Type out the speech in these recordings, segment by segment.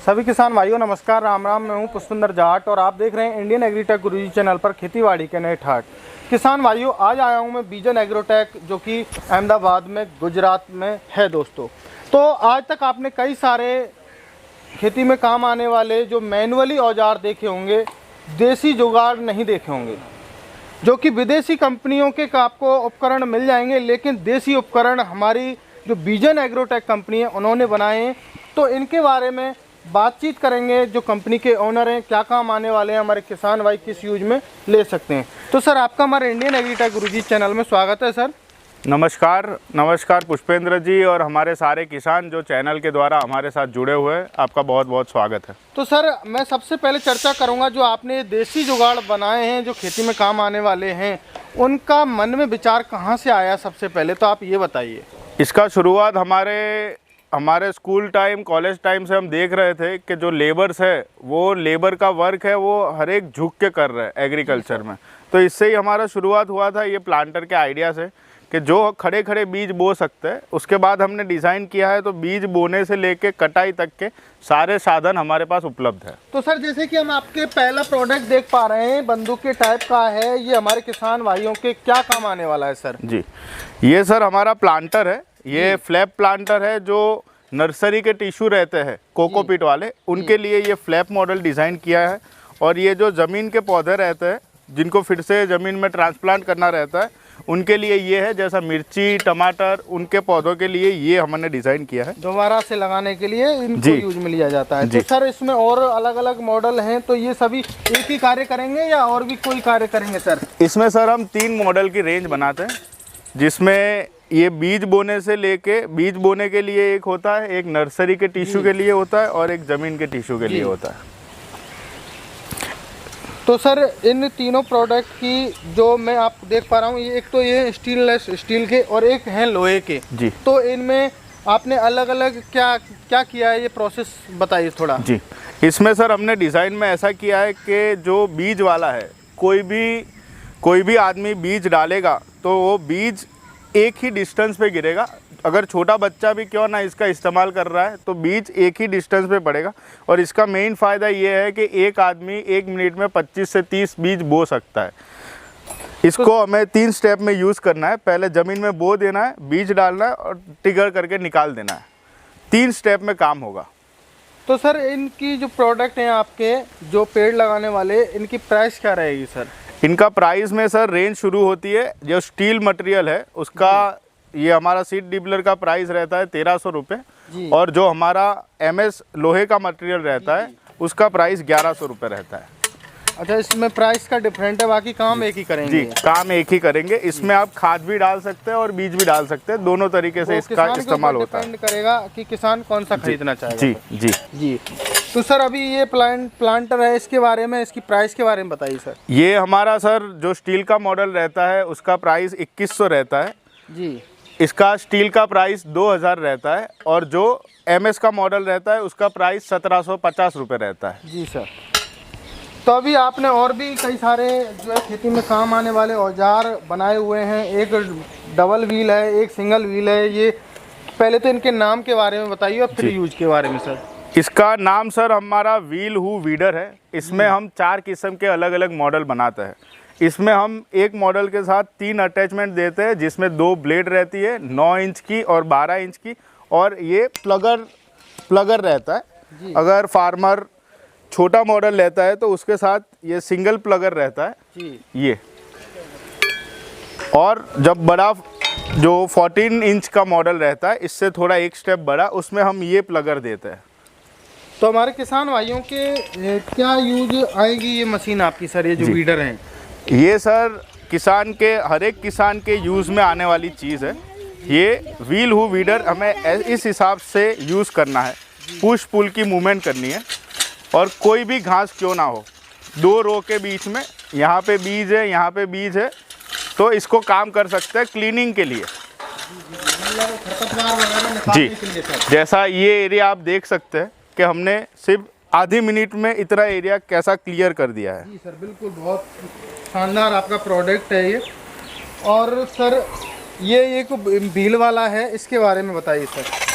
सभी किसान भाइयों नमस्कार, राम राम। मैं हूं पुष्पिंदर जाट और आप देख रहे हैं इंडियन एग्रीटेक गुरुजी चैनल पर खेतीबाड़ी के नए ठाट। किसान भाइयों, आज आया हूं मैं विजन एग्रोटेक जो कि अहमदाबाद में गुजरात में है दोस्तों। तो आज तक आपने कई सारे खेती में काम आने वाले जो मैनुअली औजार देखे होंगे, देसी जुगाड़ नहीं देखे होंगे, जो कि विदेशी कंपनियों के आपको उपकरण मिल जाएंगे, लेकिन देसी उपकरण हमारी जो विजन एग्रोटेक कंपनी है उन्होंने बनाए हैं। तो इनके बारे में बातचीत करेंगे। जो कंपनी के ओनर हैं, क्या काम आने वाले हैं, हमारे किसान भाई किस यूज में ले सकते हैं। तो सर, आपका हमारे इंडियन एग्रीटेक गुरुजी चैनल में स्वागत है सर। नमस्कार पुष्पेंद्र जी और हमारे सारे किसान जो चैनल के द्वारा हमारे साथ जुड़े हुए हैं, आपका बहुत बहुत स्वागत है। तो सर, मैं सबसे पहले चर्चा करूंगा जो आपने देसी जुगाड़ बनाए हैं जो खेती में काम आने वाले हैं, उनका मन में विचार कहाँ से आया सबसे पहले, तो आप ये बताइए। इसका शुरुआत हमारे स्कूल टाइम, कॉलेज टाइम से हम देख रहे थे कि जो लेबर्स है वो लेबर का वर्क है वो हर एक झुक के कर रहे हैं एग्रीकल्चर में। तो इससे ही हमारा शुरुआत हुआ था ये प्लांटर के आइडिया से कि जो खड़े खड़े बीज बो सकते हैं। उसके बाद हमने डिज़ाइन किया है तो बीज बोने से लेके कटाई तक के सारे साधन हमारे पास उपलब्ध है। तो सर, जैसे कि हम आपके पहला प्रोडक्ट देख पा रहे हैं, बंदूक के टाइप का है, ये हमारे किसान भाइयों के क्या काम आने वाला है सर? जी, ये सर हमारा प्लांटर है। ये फ्लैप प्लांटर है जो नर्सरी के टिश्यू रहते हैं कोकोपीट वाले, उनके लिए ये फ्लैप मॉडल डिज़ाइन किया है। और ये जो ज़मीन के पौधे रहते हैं जिनको फिर से ज़मीन में ट्रांसप्लांट करना रहता है, उनके लिए ये है। जैसा मिर्ची, टमाटर, उनके पौधों के लिए ये हमने डिज़ाइन किया है, दोबारा से लगाने के लिए इनको यूज में लिया जाता है। तो सर, इसमें और अलग अलग मॉडल हैं, तो ये सभी एक ही कार्य करेंगे या और भी कोई कार्य करेंगे सर? इसमें सर हम 3 मॉडल की रेंज बनाते हैं, जिसमें ये बीज बोने से लेके, बीज बोने के लिए एक होता है, एक नर्सरी के टिश्यू के लिए होता है और एक ज़मीन के टिश्यू के लिए होता है। तो सर, इन तीनों प्रोडक्ट की जो मैं आप देख पा रहा हूँ, ये एक तो ये स्टील के और एक हैं लोहे के जी। तो इनमें आपने अलग अलग क्या किया है, ये प्रोसेस बताइए थोड़ा। जी, इसमें सर हमने डिज़ाइन में ऐसा किया है कि जो बीज वाला है, कोई भी आदमी बीज डालेगा तो वो बीज एक ही डिस्टेंस पे गिरेगा। अगर छोटा बच्चा भी क्यों ना इसका इस्तेमाल कर रहा है तो बीज एक ही डिस्टेंस पे पड़ेगा। और इसका मेन फ़ायदा ये है कि एक आदमी 1 मिनट में 25 से 30 बीज बो सकता है। इसको हमें 3 स्टेप में यूज़ करना है। पहले ज़मीन में बो देना है, बीज डालना है और टिगर करके निकाल देना है। 3 स्टेप में काम होगा। तो सर, इनकी जो प्रोडक्ट हैं आपके, जो पेड़ लगाने वाले, इनकी प्राइस क्या रहेगी सर? इनका प्राइस में सर रेंज शुरू होती है, जो स्टील मटेरियल है उसका, ये हमारा सीड डिबलर का प्राइस रहता है 1300 रुपये। और जो हमारा MS लोहे का मटेरियल रहता है उसका प्राइस 1100 रुपये रहता है। अच्छा, इसमें प्राइस का डिफरेंट है, बाकी काम एक ही करेंगे? जी, काम एक ही करेंगे। इसमें आप खाद भी डाल सकते हैं और बीज भी डाल सकते हैं, दोनों तरीके से इसका इस्तेमाल होता है। डिपेंड करेगा कि किसान कौन सा खरीदना चाहेगा। जी जी जी। तो सर, अभी ये प्लांटर है, इसके बारे में, इसकी प्राइस के बारे में बताइए सर। ये हमारा सर जो स्टील का मॉडल रहता है उसका प्राइस 2100 रहता है जी। इसका स्टील का प्राइस 2000 रहता है और जो MS का मॉडल रहता है उसका प्राइस 1750 रुपये रहता है। जी सर। तो अभी आपने और भी कई सारे जो है खेती में काम आने वाले औजार बनाए हुए हैं। एक डबल व्हील है, एक सिंगल व्हील है। ये पहले तो इनके नाम के बारे में बताइए और फिर यूज के बारे में सर। इसका नाम सर हमारा व्हील हु वीडर है। इसमें हम 4 किस्म के अलग अलग मॉडल बनाते हैं। इसमें हम एक मॉडल के साथ 3 अटैचमेंट देते हैं, जिसमें 2 ब्लेड रहती है, 9 इंच की और 12 इंच की। और ये प्लगर रहता है। अगर फार्मर छोटा मॉडल लेता है तो उसके साथ ये सिंगल प्लगर रहता है जी। ये और जब बड़ा जो 14 इंच का मॉडल रहता है, इससे थोड़ा एक स्टेप बड़ा, उसमें हम ये प्लगर देते हैं। तो हमारे किसान भाइयों के क्या यूज आएगी ये मशीन आपकी सर, ये जो वीडर हैं? ये सर हर एक किसान के यूज़ में आने वाली चीज़ है। ये व्हील हु वीडर हमें इस हिसाब से यूज़ करना है, पुश पुल की मूवमेंट करनी है। और कोई भी घास क्यों ना हो, 2 रो के बीच में, यहाँ पे बीज है, यहाँ पे बीज है, तो इसको काम कर सकते हैं क्लीनिंग के लिए जी। जैसा ये एरिया आप देख सकते हैं कि हमने सिर्फ आधी मिनट में इतना एरिया कैसा क्लियर कर दिया है। जी सर, बिल्कुल बहुत शानदार आपका प्रोडक्ट है ये। और सर, ये एक व्हील वाला है, इसके बारे में बताइए सर।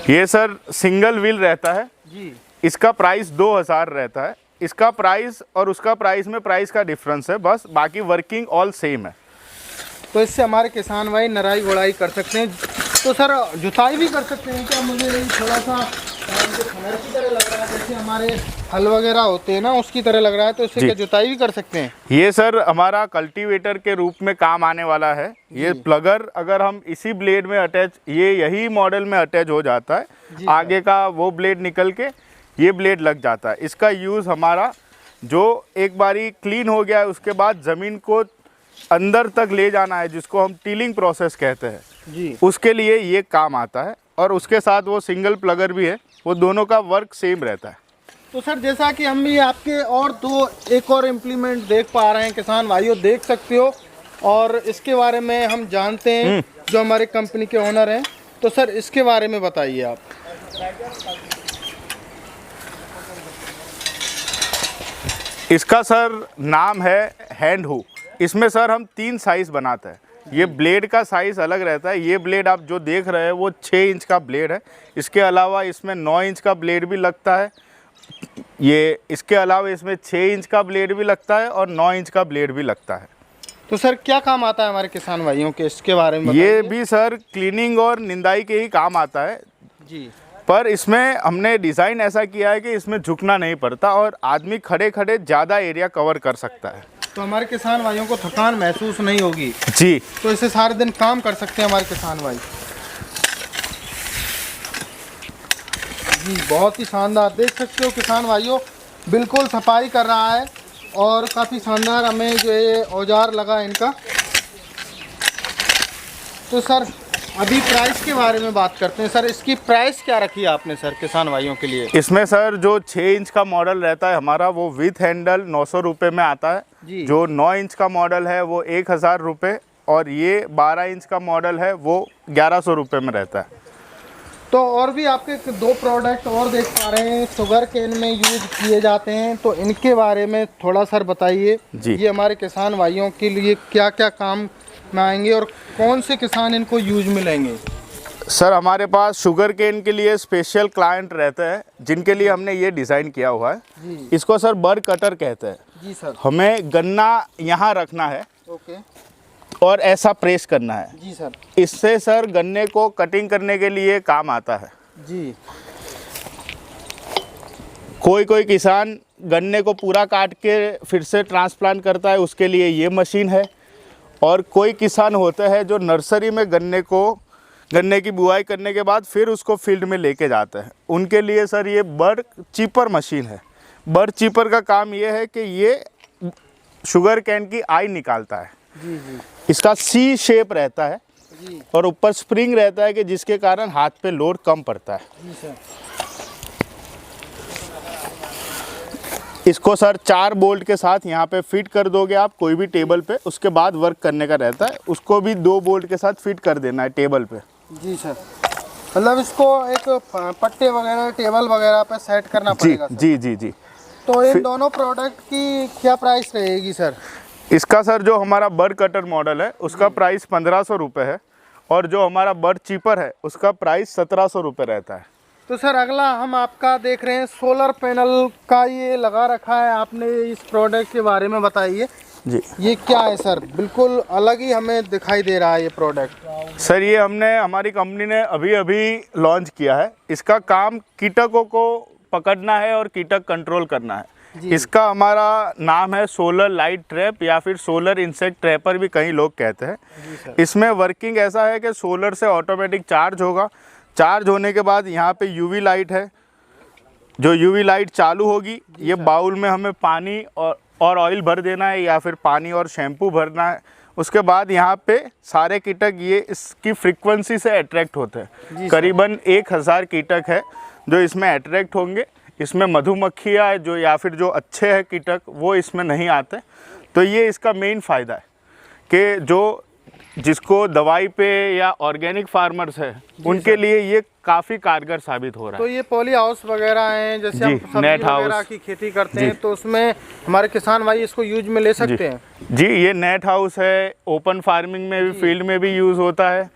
ये सर सिंगल व्हील रहता है जी। इसका प्राइस 2000 रहता है। इसका प्राइस और उसका प्राइस में प्राइस का डिफरेंस है बस, बाकी वर्किंग ऑल सेम है। तो इससे हमारे किसान भाई नराई गोड़ाई कर सकते हैं। तो सर जुताई भी कर सकते हैं क्या? मुझे थोड़ा सा मुझे खनर की तरह लग रहा है, जैसे हमारे हल वगैरह होते हैं ना उसकी तरह लग रहा है, तो इससे क्या जुताई भी कर सकते हैं? ये सर हमारा कल्टीवेटर के रूप में काम आने वाला है। ये प्लगर अगर हम इसी ब्लेड में अटैच, ये यही मॉडल में अटैच हो जाता है, आगे का वो ब्लेड निकल के ये ब्लेड लग जाता है। इसका यूज़ हमारा जो एक बारी क्लीन हो गया है उसके बाद ज़मीन को अंदर तक ले जाना है, जिसको हम टीलिंग प्रोसेस कहते हैं जी, उसके लिए ये काम आता है। और उसके साथ वो सिंगल प्लगर भी है, वो दोनों का वर्क सेम रहता है। तो सर जैसा कि हम भी आपके और एक और इम्प्लीमेंट देख पा रहे हैं, किसान भाइयों देख सकते हो, और इसके बारे में हम जानते हैं जो हमारे कंपनी के ओनर हैं। तो सर इसके बारे में बताइए आप। इसका सर नाम है हैंड हू। इसमें सर हम 3 साइज़ बनाते हैं। ये ब्लेड का साइज़ अलग रहता है। ये ब्लेड आप जो देख रहे हैं वो 6 इंच का ब्लेड है। इसके अलावा इसमें 9 इंच का ब्लेड भी लगता है। ये इसके अलावा इसमें 6 इंच का ब्लेड भी लगता है और 9 इंच का ब्लेड भी लगता है। तो सर क्या काम आता है हमारे किसान भाइयों के, इसके बारे में ये बताइए। भी सर क्लीनिंग और निंदाई के ही काम आता है जी, पर इसमें हमने डिज़ाइन ऐसा किया है कि इसमें झुकना नहीं पड़ता और आदमी खड़े खड़े ज़्यादा एरिया कवर कर सकता है। तो हमारे किसान भाइयों को थकान महसूस नहीं होगी जी, तो इसे सारे दिन काम कर सकते हैं हमारे किसान भाई। जी बहुत ही शानदार, देख सकते हो किसान भाइयों, बिल्कुल सफाई कर रहा है और काफ़ी शानदार हमें जो ये औजार लगा इनका। तो सर अभी प्राइस के बारे में बात करते हैं। सर इसकी प्राइस क्या रखी है आपने सर किसान भाइयों के लिए? इसमें सर जो 6 इंच का मॉडल रहता है हमारा वो विथ हैंडल 900 रुपये में आता है। जी। जो 9 इंच का मॉडल है वो 1000 रुपये और ये 12 इंच का मॉडल है वो 1100 रुपये में रहता है। तो और भी आपके 2 प्रोडक्ट और देख पा रहे हैं, शुगर केन में यूज किए जाते हैं, तो इनके बारे में थोड़ा सर बताइए। जी। ये हमारे किसान भाइयों के लिए क्या क्या काम में आएंगे और कौन से किसान इनको यूज में लेंगे? सर हमारे पास शुगर केन के लिए स्पेशल क्लाइंट रहते हैं जिनके लिए हमने ये डिज़ाइन किया हुआ है। जी। इसको सर बर कटर कहते हैं। जी सर। हमें गन्ना यहाँ रखना है ओके। और ऐसा प्रेस करना है। जी सर। इससे सर गन्ने को कटिंग करने के लिए काम आता है। जी। कोई कोई गन्ने को पूरा काट के फिर से ट्रांसप्लांट करता है, उसके लिए ये मशीन है। और कोई किसान होते हैं जो नर्सरी में गन्ने की बुआई करने के बाद फिर उसको फील्ड में लेके जाते हैं, उनके लिए सर ये बर्ड चिपर मशीन है। बर्ड चिपर का काम ये है कि ये शुगर कैन की आई निकालता है। जी जी। इसका सी शेप रहता है जी। और ऊपर स्प्रिंग रहता है कि जिसके कारण हाथ पे लोड कम पड़ता है। जी सर। इसको सर 4 बोल्ट के साथ यहाँ पे फिट कर दोगे आप कोई भी टेबल पे, उसके बाद वर्क करने का रहता है। उसको भी 2 बोल्ट के साथ फिट कर देना है टेबल पे। जी सर, मतलब इसको एक पट्टे वगैरह टेबल वगैरह पे सेट करना जी पड़ेगा सर। जी जी जी। तो इन दोनों प्रोडक्ट की क्या प्राइस रहेगी सर? इसका सर जो हमारा बर्ड कटर मॉडल है उसका प्राइस 1500 रुपये है और जो हमारा बर्ड चिपर है उसका प्राइस 1700 रुपये रहता है। तो सर अगला हम आपका देख रहे हैं सोलर पैनल का ये लगा रखा है आपने, इस प्रोडक्ट के बारे में बताइए जी। ये क्या है सर? बिल्कुल अलग ही हमें दिखाई दे रहा है ये प्रोडक्ट। सर ये हमारी कंपनी ने अभी अभी लॉन्च किया है। इसका काम कीटकों को पकड़ना है और कीटक कंट्रोल करना है। इसका हमारा नाम है सोलर लाइट ट्रैप या फिर सोलर इंसेक्ट ट्रैपर भी कई लोग कहते हैं। इसमें वर्किंग ऐसा है कि सोलर से ऑटोमेटिक चार्ज होगा। चार्ज होने के बाद यहाँ पे यूवी लाइट है, जो यूवी लाइट चालू होगी, ये बाउल में हमें पानी और ऑयल भर देना है या फिर पानी और शैम्पू भरना है। उसके बाद यहाँ पे सारे कीटक ये इसकी फ्रीक्वेंसी से अट्रैक्ट होते हैं। करीबन 1000 कीटक है जो इसमें अट्रैक्ट होंगे। इसमें मधुमक्खियाँ जो या फिर जो अच्छे हैं कीटक वो इसमें नहीं आते। तो ये इसका मेन फ़ायदा है कि जो जिसको दवाई पे या ऑर्गेनिक फार्मर्स है उनके लिए ये काफ़ी कारगर साबित हो रहा है। तो ये पॉली हाउस वगैरह हैं, जैसे हम सब्जी नेट वगैरह हाउस की खेती करते हैं तो उसमें हमारे किसान भाई इसको यूज में ले सकते हैं। जी, ये नेट हाउस है, ओपन फार्मिंग में भी फील्ड में भी यूज़ होता है।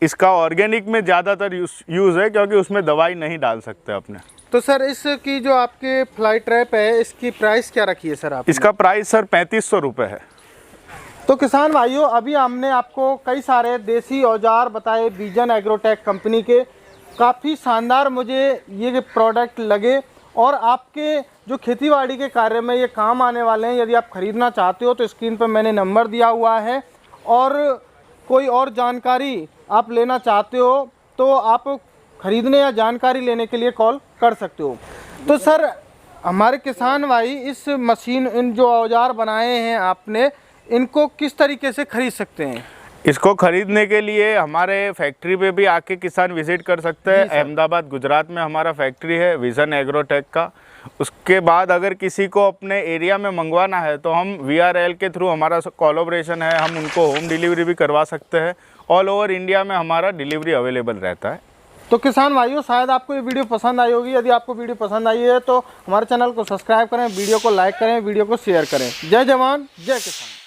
इसका ऑर्गेनिक में ज़्यादातर यूज़ है क्योंकि उसमें दवाई नहीं डाल सकते अपने। तो सर इसकी जो आपके फ्लाई ट्रैप है इसकी प्राइस क्या रखी है सर आप? इसका प्राइस सर 3500 रुपये है। तो किसान भाइयों अभी हमने आपको कई सारे देसी औजार बताए बीजन एग्रोटेक कंपनी के, काफ़ी शानदार मुझे ये प्रोडक्ट लगे और आपके जो खेतीबाड़ी के कार्य में ये काम आने वाले हैं। यदि आप ख़रीदना चाहते हो तो स्क्रीन पर मैंने नंबर दिया हुआ है, और कोई और जानकारी आप लेना चाहते हो तो आप ख़रीदने या जानकारी लेने के लिए कॉल कर सकते हो। तो सर हमारे किसान भाई इस मशीन, इन जो औजार बनाए हैं आपने, इनको किस तरीके से ख़रीद सकते हैं? इसको खरीदने के लिए हमारे फैक्ट्री पे भी आके किसान विजिट कर सकते हैं। अहमदाबाद गुजरात में हमारा फैक्ट्री है विजन एग्रोटेक का। उसके बाद अगर किसी को अपने एरिया में मंगवाना है तो हम VRL के थ्रू हमारा कोलैबोरेशन है, हम उनको होम डिलीवरी भी करवा सकते हैं। ऑल ओवर इंडिया में हमारा डिलीवरी अवेलेबल रहता है। तो किसान भाइयों शायद आपको ये वीडियो पसंद आई होगी। यदि आपको वीडियो पसंद आई है तो हमारे चैनल को सब्सक्राइब करें, वीडियो को लाइक करें, वीडियो को शेयर करें। जय जवान जय किसान।